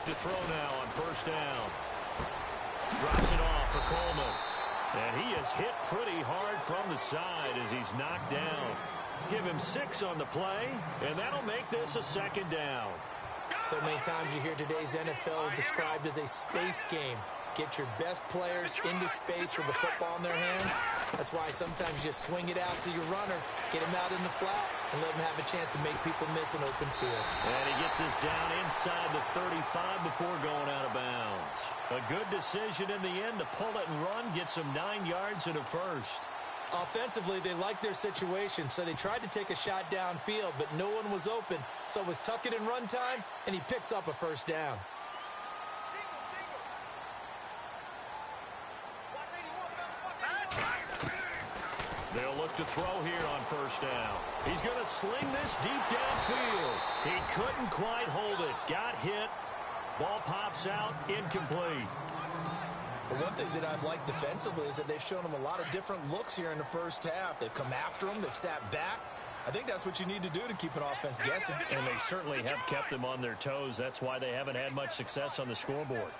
back to throw now on first down. Drops it off for Coleman. And he is hit pretty hard from the side as he's knocked down. Give him 6 on the play, and that'll make this a second down. So many times you hear today's NFL described as a space game. Get your best players into space with the football in their hands. That's why sometimes you swing it out to your runner, get him out in the flat, and let him have a chance to make people miss an open field. And he gets us down inside the 35 before going out of bounds. A good decision in the end to pull it and run, gets him 9 yards and a first. Offensively, they liked their situation, so they tried to take a shot downfield, but no one was open. So it was tuck it and run time, and he picks up a first down. They'll look to throw here on first down. He's going to sling this deep downfield. He couldn't quite hold it. Got hit. Ball pops out. Incomplete. But one thing that I've liked defensively is that they've shown him a lot of different looks here in the first half. They've come after him. They've sat back. I think that's what you need to do to keep an offense guessing. And they certainly have kept them on their toes. That's why they haven't had much success on the scoreboard.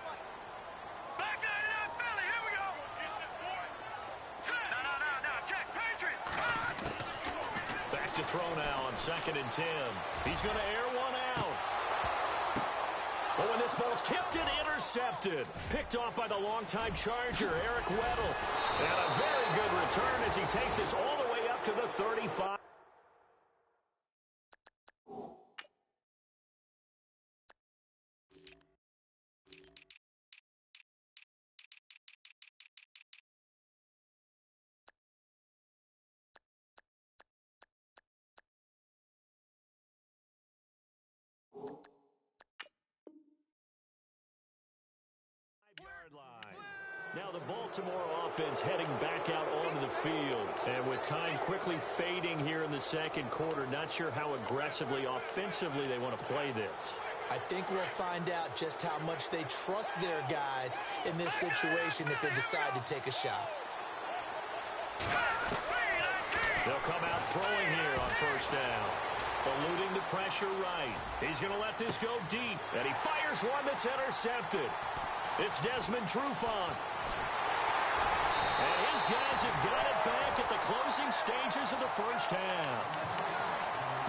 Back to throw now on 2nd and 10. He's going to air one out. Oh, and this ball's tipped and intercepted. Picked off by the longtime Charger, Eric Weddle. And a very good return as he takes us all the way up to the 35. Now the Baltimore offense heading back out onto the field. And with time quickly fading here in the second quarter, not sure how aggressively, offensively they want to play this. I think we'll find out just how much they trust their guys in this situation if they decide to take a shot. They'll come out throwing here on first down. Eluding the pressure right. He's going to let this go deep. And he fires one that's intercepted. It's Desmond Trufant. And his guys have got it back at the closing stages of the first half.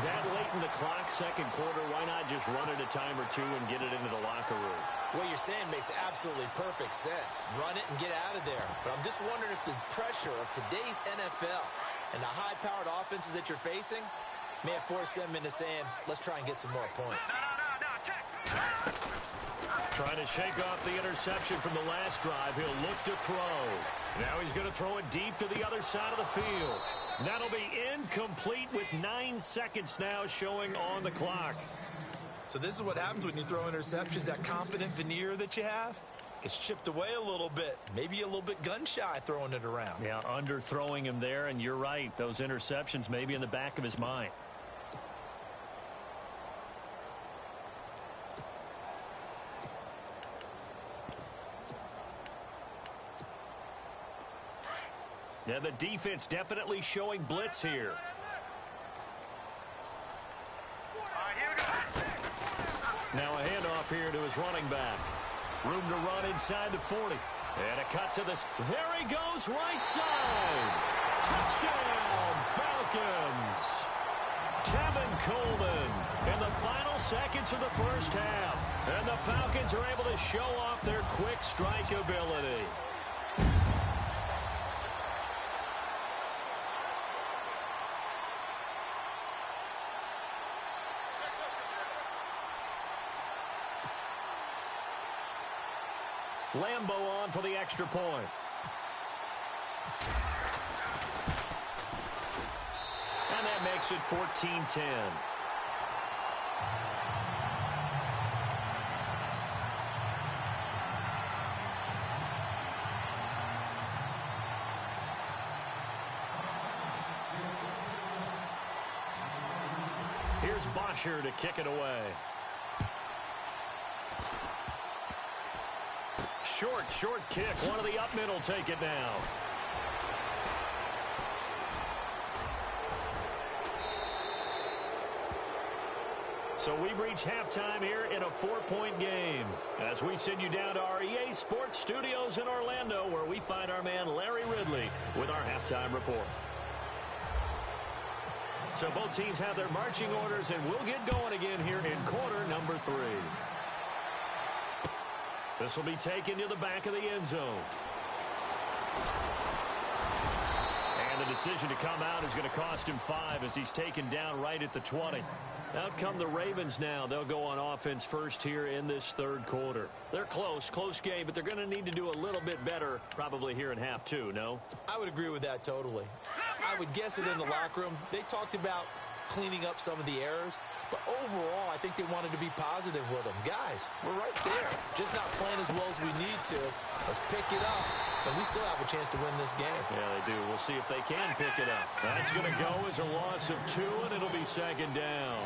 That late in the clock, second quarter, why not just run it a time or two and get it into the locker room? What you're saying makes absolutely perfect sense. Run it and get out of there. But I'm just wondering if the pressure of today's NFL and the high-powered offenses that you're facing may have forced them into saying, let's try and get some more points. Trying to shake off the interception from the last drive. He'll look to throw. Now he's going to throw it deep to the other side of the field. That'll be incomplete with 9 seconds now showing on the clock. So this is what happens when you throw interceptions. That confident veneer that you have gets chipped away a little bit. Maybe a little bit gun-shy throwing it around. Yeah, underthrowing him there, and you're right. Those interceptions may be in the back of his mind. Now the defense definitely showing blitz here. Now a handoff here to his running back. Room to run inside the 40. And a cut to this. There he goes, right side. Touchdown, Falcons. Tevin Coleman in the final seconds of the first half. And the Falcons are able to show off their quick strike ability. Lambeau on for the extra point. And that makes it 14-10. Here's Bosher to kick it away. Short kick. One of the up middle take it now. So we've reached halftime here in a 4-point game as we send you down to our EA Sports Studios in Orlando, where we find our man Larry Ridley with our halftime report. So both teams have their marching orders, and we'll get going again here in quarter number 3. This will be taken to the back of the end zone. And the decision to come out is going to cost him 5 as he's taken down right at the 20. Out come the Ravens now. They'll go on offense first here in this third quarter. They're close game, but they're going to need to do a little bit better probably here in half 2, no? I would agree with that totally. I would guess it in the locker room. They talked about cleaning up some of the errors, but overall, I think they wanted to be positive with them. Guys, we're right there. Just not playing as well as we need to. Let's pick it up, and we still have a chance to win this game. Yeah, they do. We'll see if they can pick it up. That's going to go as a loss of 2, and it'll be second down.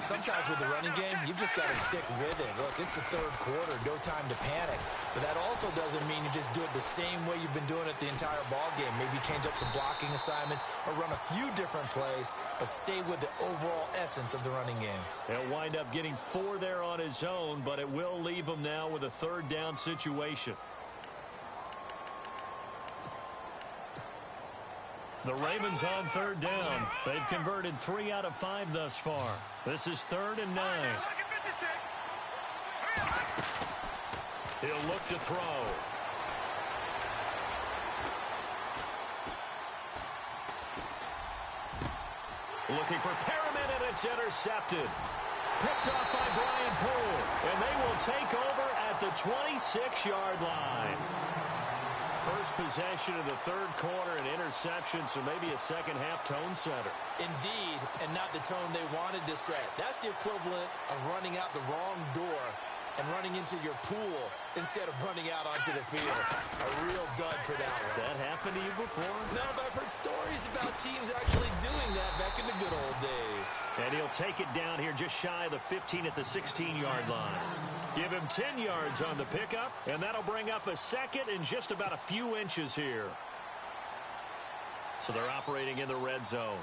Sometimes with the running game, you've just got to stick with it. Look, it's the third quarter, no time to panic. But that also doesn't mean you just do it the same way you've been doing it the entire ball game. Maybe change up some blocking assignments or run a few different plays, but stay with the overall essence of the running game. He'll wind up getting 4 there on his own, but it will leave him now with a third down situation. The Ravens on third down. They've converted 3 out of 5 thus far. This is 3rd and 9. He'll look to throw. Looking for Perriman, and it's intercepted. Picked off by Brian Poole, and they will take over at the 26-yard line. First possession of the third quarter, an interception, so maybe a second-half tone setter. Indeed, and not the tone they wanted to set. That's the equivalent of running out the wrong door and running into your pool instead of running out onto the field. A real dud for that one. Has that happened to you before? No, but I've heard stories about teams actually doing that back in the good old days. And he'll take it down here just shy of the 15 at the 16-yard line. Give him 10 yards on the pickup, and that'll bring up a second in just about a few inches here. So they're operating in the red zone.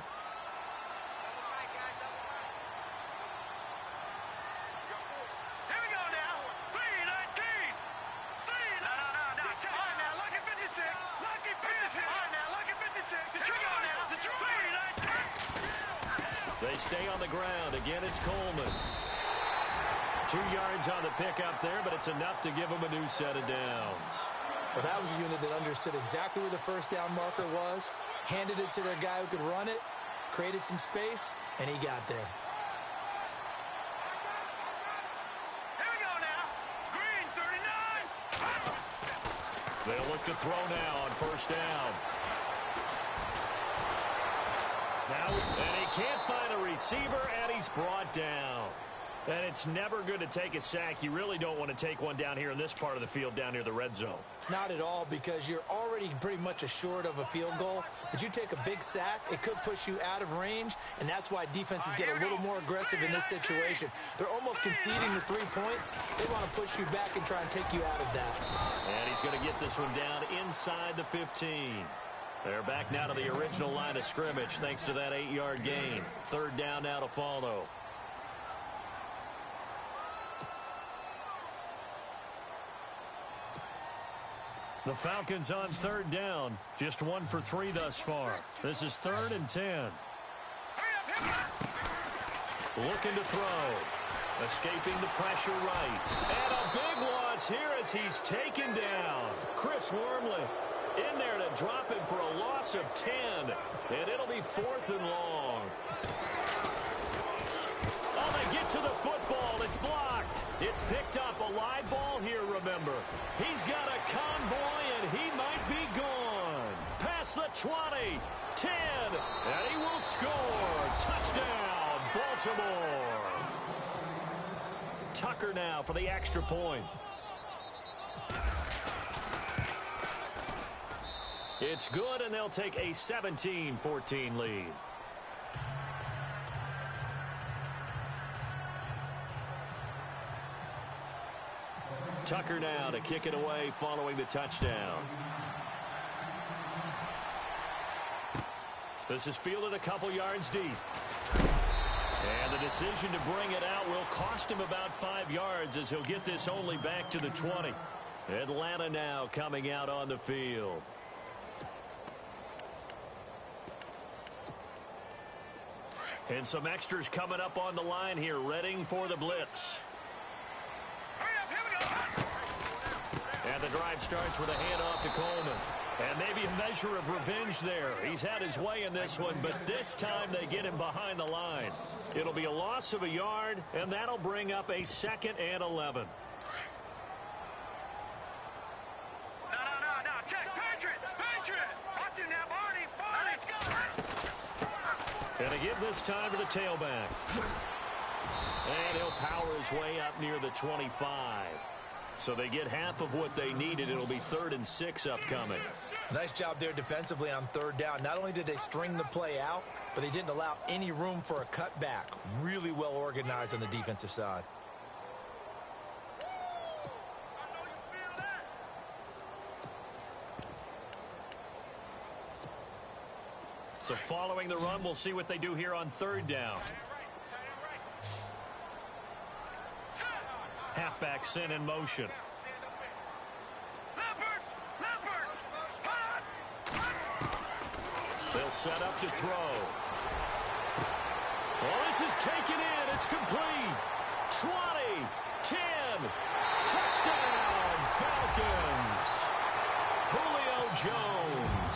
They stay on the ground. Again, it's Coleman. 2 yards on the pickup there, but it's enough to give them a new set of downs. Well, that was a unit that understood exactly where the first down marker was, handed it to their guy who could run it, created some space, and he got there. Here we go now. Green, 39. They'll look to throw now on first down. Now, and he can't find a receiver, and he's brought down. And it's never good to take a sack. You really don't want to take one down here in this part of the field down near the red zone. Not at all, because you're already pretty much assured of a field goal. But you take a big sack, it could push you out of range, and that's why defenses get a little more aggressive in this situation. They're almost conceding the 3 points. They want to push you back and try and take you out of that. And he's going to get this one down inside the 15. They're back now to the original line of scrimmage thanks to that 8-yard gain. Third down now to follow. The Falcons on third down. Just 1 for 3 thus far. This is 3rd and 10. Looking to throw. Escaping the pressure right. And a big loss here as he's taken down. Chris Wormley in there to drop him for a loss of 10. And it'll be 4th and long. Oh, they get to the football. It's blocked. It's picked up. A live ball here, remember. He's got a convoy, and he might be gone. Past the 20, 10, and he will score. Touchdown, Baltimore. Tucker now for the extra point. It's good, and they'll take a 17-14 lead. Tucker now to kick it away following the touchdown. This is fielded a couple yards deep. And the decision to bring it out will cost him about 5 yards as he'll get this only back to the 20. Atlanta now coming out on the field. And some extras coming up on the line here, readying for the blitz. And the drive starts with a handoff to Coleman. And maybe a measure of revenge there. He's had his way in this one, but this time they get him behind the line. It'll be a loss of a yard, and that'll bring up a 2nd and 11. No. Check. Patriot. Watch it now, Barney. Let's go. And again this time to the tailback. And he'll power his way up near the 25. So they get half of what they needed. It'll be 3rd and 6 upcoming. Nice job there defensively on 3rd down. Not only did they string the play out, but they didn't allow any room for a cutback. Really well organized on the defensive side. So following the run, we'll see what they do here on 3rd down. Halfback sent in motion. They'll set up to throw. Well, this is taken in. It's complete. 20, 10, touchdown, Falcons. Julio Jones,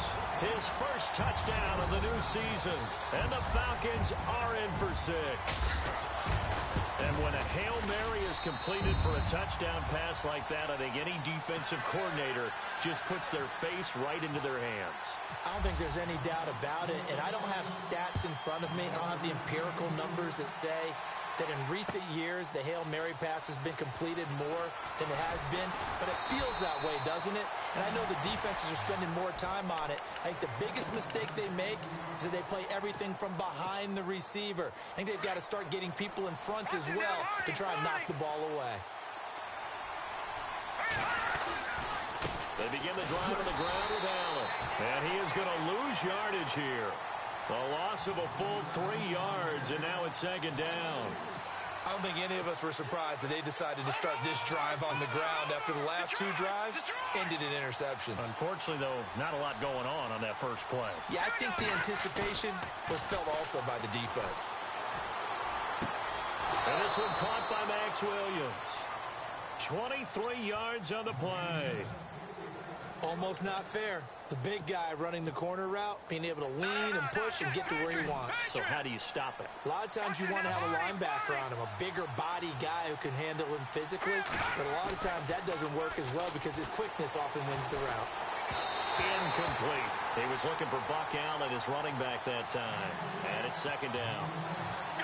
his first touchdown of the new season. And the Falcons are in for 6. And when a Hail Mary is completed for a touchdown pass like that, I think any defensive coordinator just puts their face right into their hands. I don't think there's any doubt about it, and I don't have stats in front of me. I don't have the empirical numbers that say that in recent years the Hail Mary pass has been completed more than it has been, but it feels that way, doesn't it? And I know the defenses are spending more time on it. I think the biggest mistake they make is that they play everything from behind the receiver. I think they've got to start getting people in front as well to try and knock the ball away. They begin the drive on the ground with Allen. And he is going to lose yardage here. A loss of a full 3 yards, and now it's 2nd down. I don't think any of us were surprised that they decided to start this drive on the ground after the last 2 drives ended in interceptions. Unfortunately, though, not a lot going on that first play. Yeah, I think the anticipation was felt also by the defense. And this one caught by Max Williams. 23 yards on the play. Almost not fair. The big guy running the corner route, being able to lean and push and get to where he wants. So how do you stop it? A lot of times you want to have a linebacker on him, a bigger body guy who can handle him physically. But a lot of times that doesn't work as well because his quickness often wins the route. Incomplete. He was looking for Buck Allen, his running back that time. And it's 2nd down.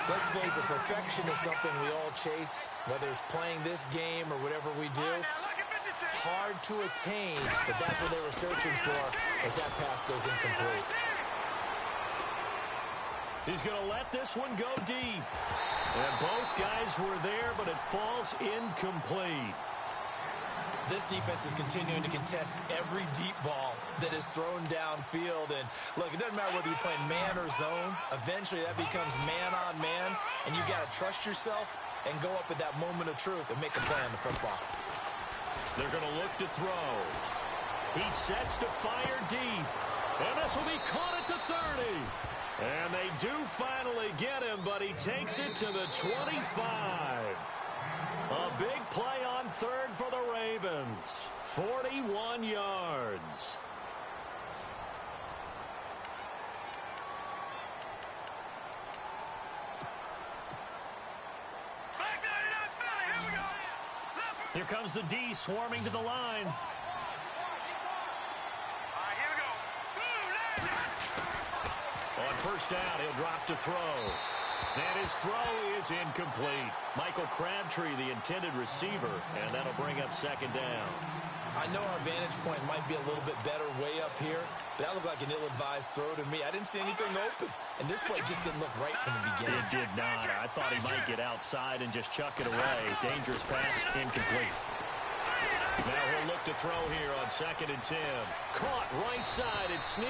Let's face it, perfection is something we all chase, whether it's playing this game or whatever we do. Hard to attain, but that's what they were searching for as that pass goes incomplete. He's going to let this one go deep. And both guys were there, but it falls incomplete. This defense is continuing to contest every deep ball that is thrown downfield. And look, it doesn't matter whether you're playing man or zone. Eventually that becomes man on man, and you got to trust yourself and go up at that moment of truth and make a play on the football. They're going to look to throw. He sets to fire deep. And this will be caught at the 30. And they do finally get him, but he takes it to the 25. A big play on 3rd for the Ravens. 41 yards. Here comes the D swarming to the line. All right, here we go. On 1st down, he'll drop to throw. And his throw is incomplete. Michael Crabtree, the intended receiver, and that'll bring up 2nd down. I know our vantage point might be a little bit better way up here, but that looked like an ill-advised throw to me. I didn't see anything open, and this play just didn't look right from the beginning. It did not. I thought he might get outside and just chuck it away. Dangerous pass, incomplete. Now he'll look to throw here on 2nd and 10. Caught right side, it's Snead.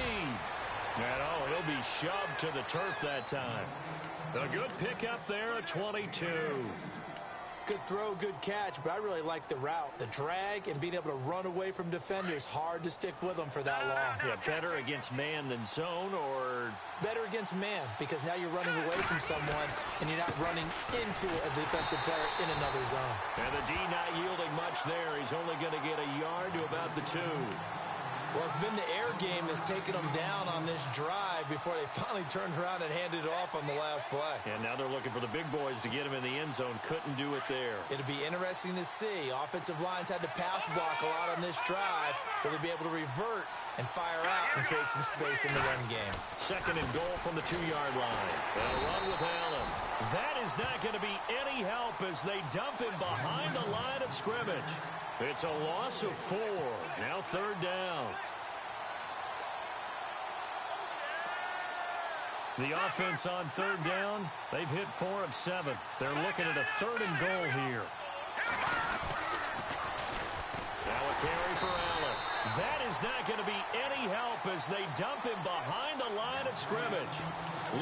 And he'll be shoved to the turf that time. A good pickup there at 22. Good throw, good catch, but I really like the route. The drag and being able to run away from defenders, hard to stick with them for that long. Yeah, better against man than zone, or better against man, because now you're running away from someone and you're not running into a defensive player in another zone. And the D not yielding much there. He's only going to get a yard to about the 2. Well, it's been the air game that's taken them down on this drive before they finally turned around and handed it off on the last play. And now they're looking for the big boys to get him in the end zone. Couldn't do it there. It'll be interesting to see. Offensive lines had to pass block a lot on this drive. Will they be able to revert and fire out and create some space in the run game? 2nd and goal from the 2-yard line. They'll run with Allen. That is not going to be any help as they dump him behind the line of scrimmage. It's a loss of 4. Now 3rd down. The offense on 3rd down, they've hit 4 of 7. They're looking at a 3rd and goal here. Now a carry for Allen. That is not going to be any help as they dump him behind the line of scrimmage.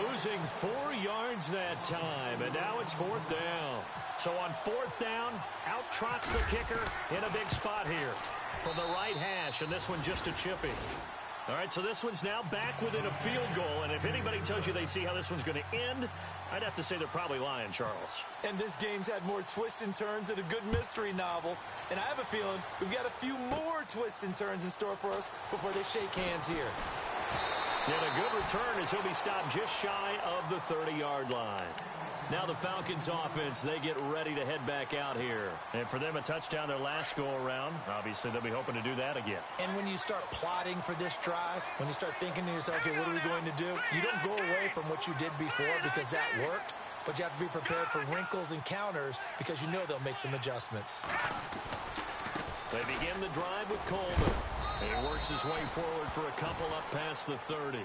Losing 4 yards that time, and now it's 4th down. So on 4th down, out trots the kicker in a big spot here from the right hash, and this one just a chippy. All right, so this one's now back within a field goal, and if anybody tells you they see how this one's going to end, I'd have to say they're probably lying, Charles. And this game's had more twists and turns than a good mystery novel, and I have a feeling we've got a few more twists and turns in store for us before they shake hands here. And a good return as he'll be stopped just shy of the 30-yard line. Now the Falcons offense, they get ready to head back out here. And for them, a touchdown their last go-around. Obviously, they'll be hoping to do that again. And when you start plotting for this drive, when you start thinking to yourself, okay, what are we going to do? You don't go away from what you did before because that worked, but you have to be prepared for wrinkles and counters because you know they'll make some adjustments. They begin the drive with Coleman. He works his way forward for a couple up past the 30.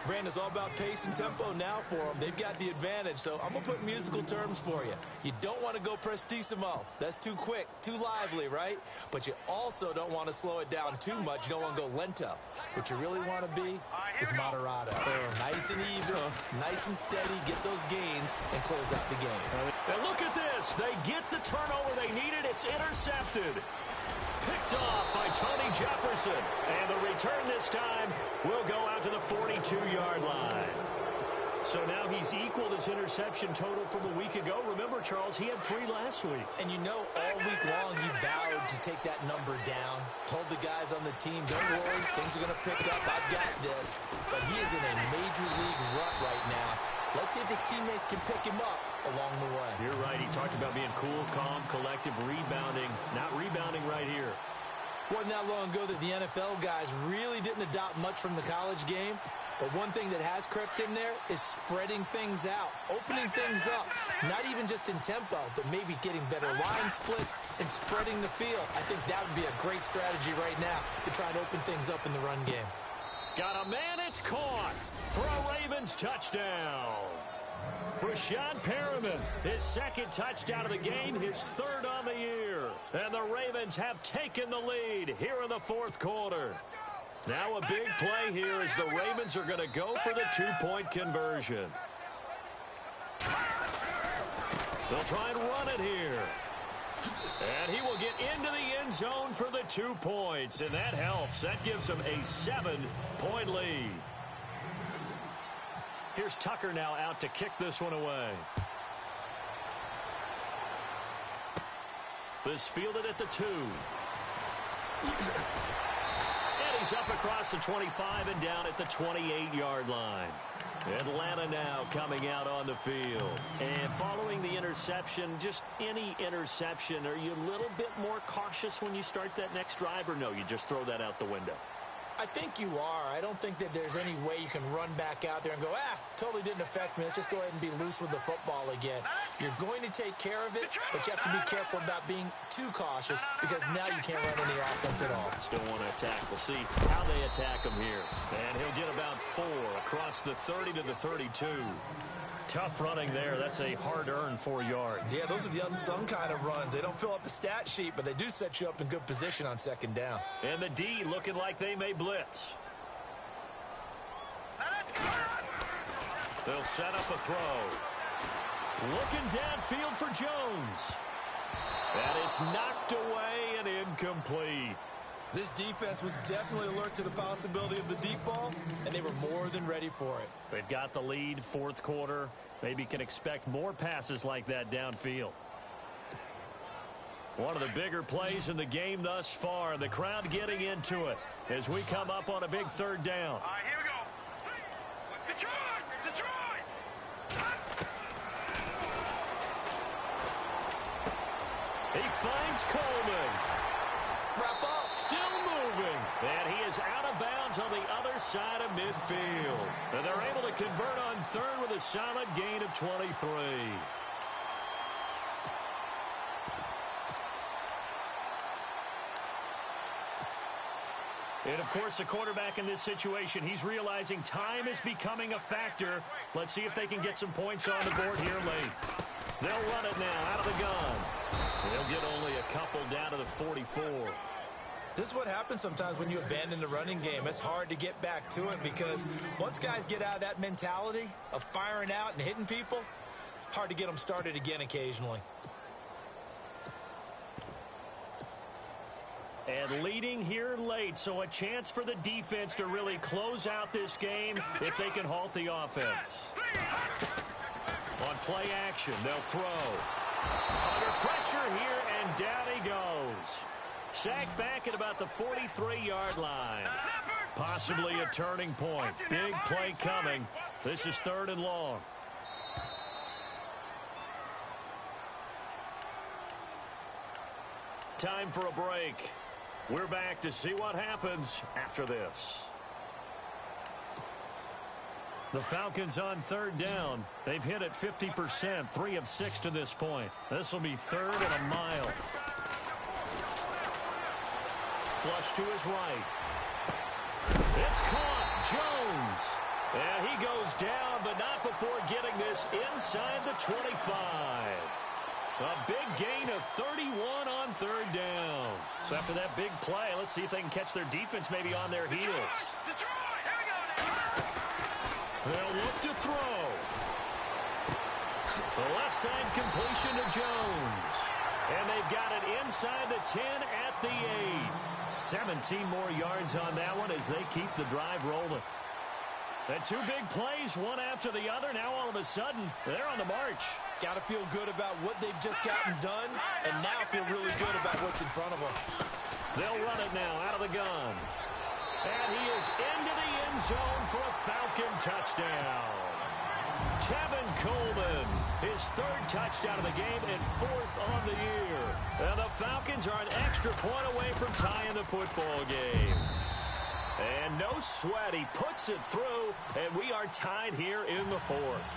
Brandon, it's all about pace and tempo now for them. They've got the advantage, so I'm going to put musical terms for you. You don't want to go prestissimo. That's too quick, too lively, right? But you also don't want to slow it down too much. You don't want to go lento. What you really want to be is moderato. Nice and even, nice and steady, get those gains, and close out the game. And look at this. They get the turnover they needed. It's intercepted. Picked off by Tony Jefferson. And the return this time will go out to the 42-yard line. So now he's equaled his interception total from a week ago. Remember, Charles, he had 3 last week. And you know all week long he vowed to take that number down. Told the guys on the team, don't worry, things are going to pick up. I've got this. But he is in a major league rut right now. Let's see if his teammates can pick him up along the way. You're right. He talked about being cool, calm, collective, rebounding. Not rebounding right here. Wasn't that long ago that the NFL guys really didn't adopt much from the college game. But one thing that has crept in there is spreading things out, opening things up, not even just in tempo, but maybe getting better line splits and spreading the field. I think that would be a great strategy right now to try and open things up in the run game. Got a man, it's caught for a Ravens touchdown. Brashad Perriman, his 2nd touchdown of the game, his 3rd on the year. And the Ravens have taken the lead here in the 4th quarter. Now a big play here as the Ravens are going to go for the 2-point conversion. They'll try and run it here. And he will get into the end zone for the 2 points. And that helps. That gives them a 7-point lead. Here's Tucker now out to kick this one away. This fielded at the 2. And he's up across the 25 and down at the 28-yard line. Atlanta now coming out on the field. And following the interception, just any interception, are you a little bit more cautious when you start that next drive, or no, you just throw that out the window? I think you are. I don't think that there's any way you can run back out there and go, totally didn't affect me. Let's just go ahead and be loose with the football again. You're going to take care of it, but you have to be careful about being too cautious because now you can't run any offense at all. Still want to attack. We'll see how they attack him here. And he'll get about 4 across the 30 to the 32. Tough running there. That's a hard-earned 4 yards. Yeah, those are the unsung kind of runs. They don't fill up the stat sheet, but they do set you up in good position on 2nd down. And the D looking like they may blitz. They'll set up a throw. Looking downfield for Jones. And it's knocked away and incomplete. This defense was definitely alert to the possibility of the deep ball, and they were more than ready for it. They've got the lead, fourth quarter. Maybe can expect more passes like that downfield. One of the bigger plays in the game thus far. The crowd getting into it as we come up on a big third down. All right, here we go. Detroit! Detroit! He finds Coleman. Wrap up. Still moving. And he is out of bounds on the other side of midfield. And they're able to convert on third with a solid gain of 23. And, of course, the quarterback in this situation, he's realizing time is becoming a factor. Let's see if they can get some points on the board here late. They'll run it now out of the gun. They'll get only a couple down to the 44. This is what happens sometimes when you abandon the running game. It's hard to get back to it because once guys get out of that mentality of firing out and hitting people, hard to get them started again occasionally. And leading here late, so a chance for the defense to really close out this game if they can halt the offense. On play action, they'll throw. Under pressure here, and down he goes. Sacked back at about the 43-yard line. Possibly a turning point. Big play coming. This is 3rd and long. Time for a break. We're back to see what happens after this. The Falcons on 3rd down. They've hit it 50%, 3 of 6 to this point. This will be 3rd and a mile. Flush to his right. It's caught. Jones. And he goes down, but not before getting this inside the 25. A big gain of 31 on 3rd down. So after that big play, let's see if they can catch their defense maybe on their heels. Detroit! Here we go now! They'll look to throw. The left side completion to Jones. And they've got it inside the 10 at the 8. 17 more yards on that one as they keep the drive rolling. The 2 big plays, one after the other. Now all of a sudden, they're on the march. Got to feel good about what they've just gotten done, and now feel really good about what's in front of them. They'll run it now out of the gun. And he is into the end zone for a Falcon touchdown. Tevin Coleman, his 3rd touchdown of the game and 4th on the year. And the Falcons are an extra point away from tying the football game. And no sweat, he puts it through, and we are tied here in the 4th.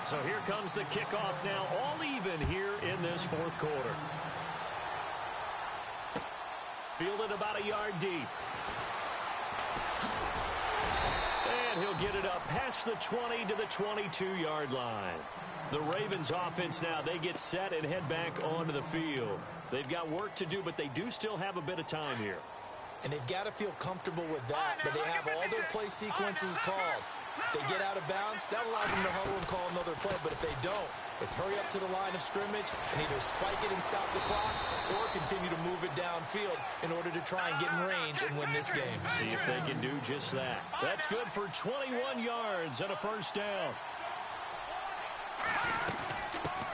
So here comes the kickoff now, all even here in this 4th quarter. Fielded about a yard deep. And he'll get it up past the 20 to the 22-yard line. The Ravens offense now, they get set and head back onto the field. They've got work to do, but they do still have a bit of time here. And they've got to feel comfortable with that, but they have all their play sequences called. If they get out of bounds, that allows them to huddle and call another play, but if they don't, it's hurry up to the line of scrimmage and either spike it and stop the clock or continue to move it downfield in order to try and get in range and win this game. See if they can do just that. That's good for 21 yards and a 1st down.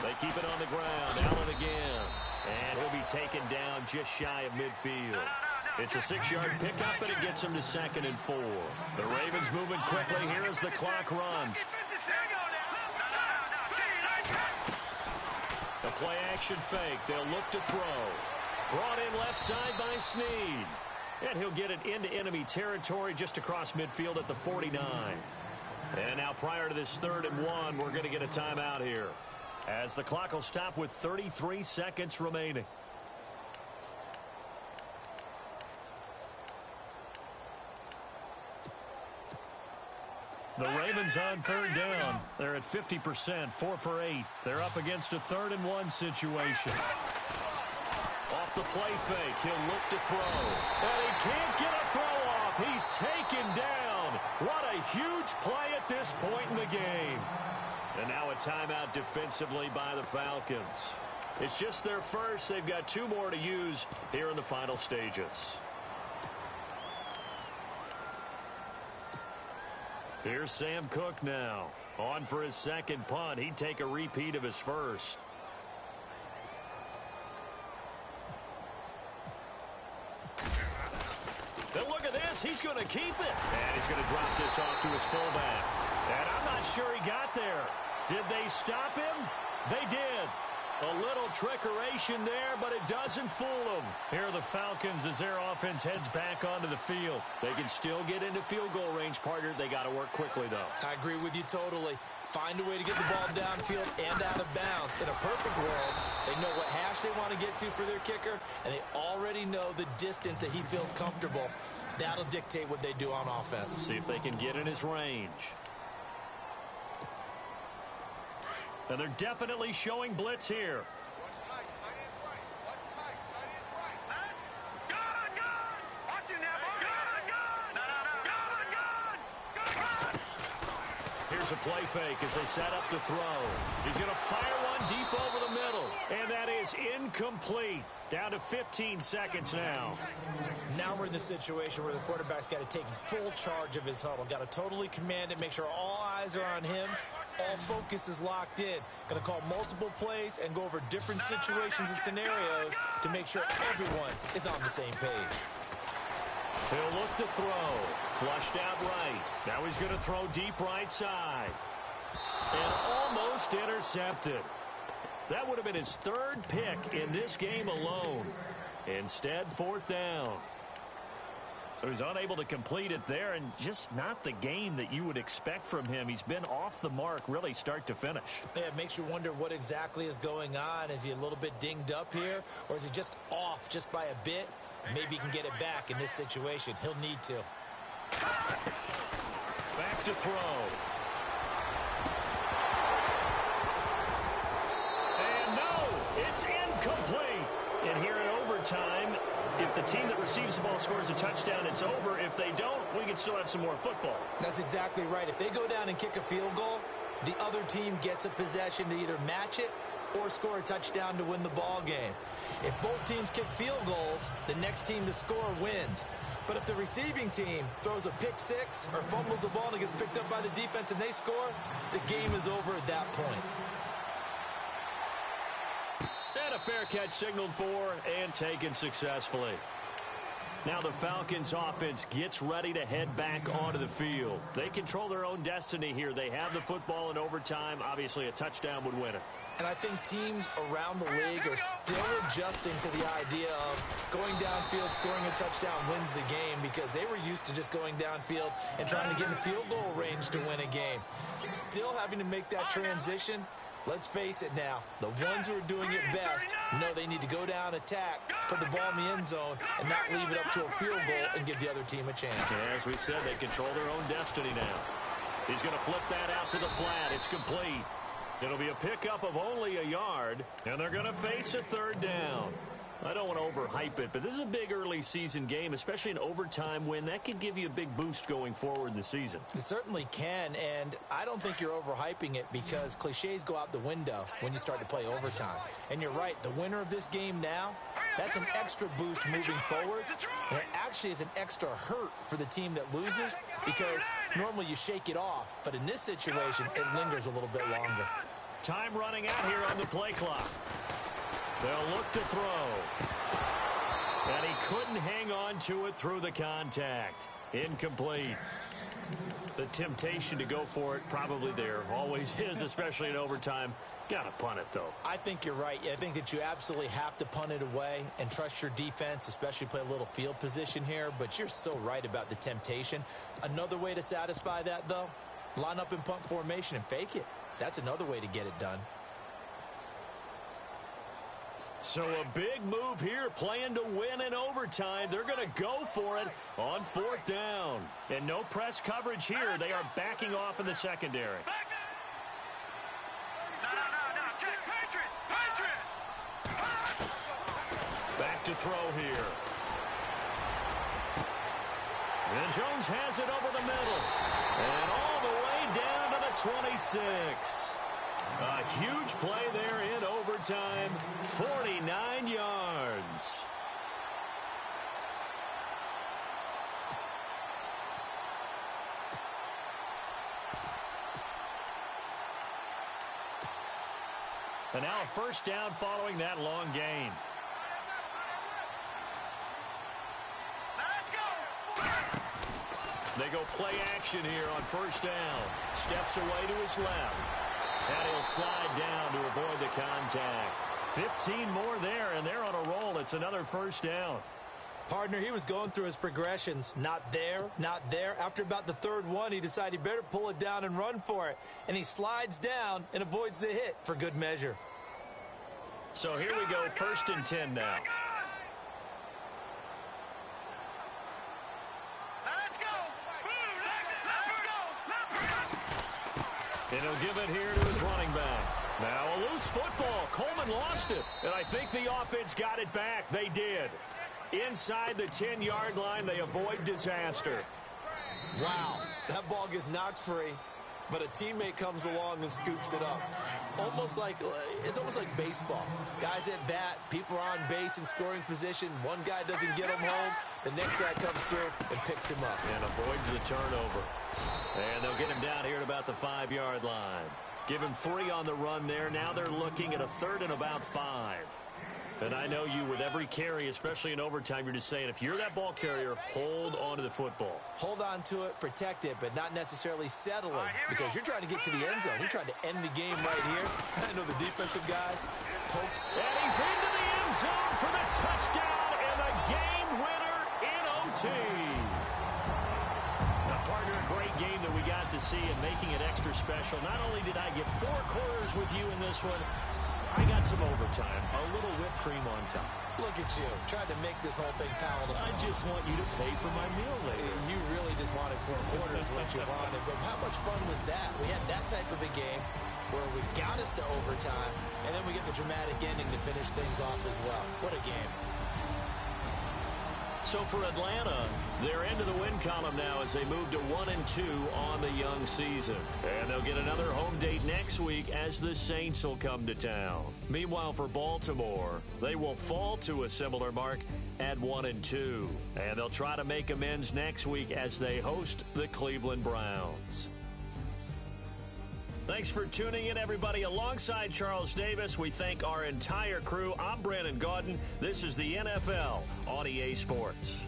They keep it on the ground. Allen again. And he'll be taken down just shy of midfield. It's a 6-yard pickup, and it gets him to 2nd and 4. The Ravens moving quickly here as the clock runs. A play-action fake. They'll look to throw. Brought in left side by Snead. And he'll get it into enemy territory just across midfield at the 49. And now prior to this 3rd and 1, we're going to get a timeout here, as the clock will stop with 33 seconds remaining. The Ravens on 3rd down. They're at 50%, 4 for 8. They're up against a 3rd and 1 situation. Off the play fake, he'll look to throw. And he can't get a throw off. He's taken down. down. What a huge play at this point in the game. And now a timeout defensively by the Falcons. It's just their first. They've got 2 more to use here in the final stages. Here's Sam Cook now. On for his second punt. He'd take a repeat of his first. And look at this. He's going to keep it. And he's going to drop this off to his fullback. And I'm not sure he got there. Did they stop him? They did. A little trickeration there, but it doesn't fool them. Here are the Falcons as their offense heads back onto the field. They can still get into field goal range, partner. They got to work quickly, though. I agree with you totally. Find a way to get the ball downfield and out of bounds. In a perfect world, they know what hash they want to get to for their kicker, and they already know the distance that he feels comfortable. That'll dictate what they do on offense. See if they can get in his range. And they're definitely showing blitz here. Watch tight. Tight is right. Watch tight. Tight is right. Gun! Gun! Watch it now, boy. Gun! Gun! No. Gun! Here's a play fake as they set up to throw. He's going to fire one deep over the middle. And that is incomplete. Down to 15 seconds now. Now we're in the situation where the quarterback's got to take full charge of his huddle. Got to totally command it, make sure all eyes are on him. All focus is locked in. Going to call multiple plays and go over different situations and scenarios to make sure everyone is on the same page. He'll look to throw. Flushed out right. Now he's going to throw deep right side. And almost intercepted. That would have been his 3rd pick in this game alone. Instead, 4th down. So he's unable to complete it there, and just not the game that you would expect from him. He's been off the mark really start to finish. Yeah, it makes you wonder what exactly is going on. Is he a little bit dinged up here, or is he just off just by a bit? Maybe he can get it back in this situation. He'll need to. Back to throw. And no, it's incomplete. And here in overtime, if the team that receives the ball scores a touchdown, it's over. If they don't, we can still have some more football. That's exactly right. If they go down and kick a field goal, the other team gets a possession to either match it or score a touchdown to win the ball game. If both teams kick field goals, the next team to score wins. But if the receiving team throws a pick six or fumbles the ball and it gets picked up by the defense and they score, the game is over at that point. And a fair catch signaled for and taken successfully. Now the Falcons offense gets ready to head back onto the field. They control their own destiny here. They have the football in overtime. Obviously, a touchdown would win it. And I think teams around the league are still adjusting to the idea of going downfield, scoring a touchdown wins the game, because they were used to just going downfield and trying to get in field goal range to win a game. Still having to make that transition. Let's face it now, the ones who are doing it best know they need to go down, attack, put the ball in the end zone, and not leave it up to a field goal and give the other team a chance. Yeah, as we said, they control their own destiny now. He's going to flip that out to the flat. It's complete. It'll be a pickup of only a yard, and they're going to face a 3rd down. I don't want to overhype it, but this is a big early season game, especially an overtime win. That could give you a big boost going forward in the season. It certainly can, and I don't think you're overhyping it, because cliches go out the window when you start to play overtime. And you're right, the winner of this game now, that's an extra boost moving forward, and it actually is an extra hurt for the team that loses, because normally you shake it off, but in this situation, it lingers a little bit longer. Time running out here on the play clock. They'll look to throw. And he couldn't hang on to it through the contact. Incomplete. The temptation to go for it probably there. Always is, especially in overtime. Got to punt it, though. I think you're right. I think that you absolutely have to punt it away and trust your defense, especially play a little field position here. But you're so right about the temptation. Another way to satisfy that, though, line up in punt formation and fake it. That's another way to get it done. So a big move here, playing to win in overtime. They're going to go for it on 4th down. And no press coverage here. They are backing off in the secondary. No. Patriot! Back to throw here. And Jones has it over the middle. And all the way down to the 26. A huge play there in overtime. 49 yards. And now a first down following that long gain. They go play action here on first down. Steps away to his left. And he'll slide down to avoid the contact. 15 more there, and they're on a roll. It's another first down. Partner, he was going through his progressions. Not there, not there. After about the third one, he decided he better pull it down and run for it. And he slides down and avoids the hit for good measure. So here we go, 1st and 10 now. And he'll give it here to his running back. Now a loose football. Coleman lost it. And I think the offense got it back. They did. Inside the 10-yard line, they avoid disaster. Wow, that ball gets knocked free, but a teammate comes along and scoops it up. It's almost like baseball. Guys at bat, people are on base in scoring position. One guy doesn't get him home. The next guy comes through and picks him up. And avoids the turnover. And they'll get him down here at about the 5-yard line. Give him 3 on the run there. Now they're looking at a 3rd and about 5. And I know you, with every carry, especially in overtime, you're just saying, if you're that ball carrier, hold on to the football. Hold on to it, protect it, but not necessarily settling, because you're trying to get to the end zone. You're trying to end the game right here. I know the defensive guys poke. And he's into the end zone for the touchdown and the game winner in OT. Now, partner, a great game that we got to see and making it extra special. Not only did I get 4 quarters with you in this one, I got some overtime, a little whipped cream on top. Look at you, trying to make this whole thing palatable. I just want you to pay for my meal later. You really just wanted 4 quarters what you wanted, but how much fun was that? We had that type of a game where we got us to overtime, and then we get the dramatic ending to finish things off as well. What a game. So for Atlanta, they're into the win column now as they move to 1-2 on the young season. And they'll get another home date next week as the Saints will come to town. Meanwhile, for Baltimore, they will fall to a similar mark at 1-2. And they'll try to make amends next week as they host the Cleveland Browns. Thanks for tuning in, everybody. Alongside Charles Davis, we thank our entire crew. I'm Brandon Gaudin. This is the NFL on EA Sports.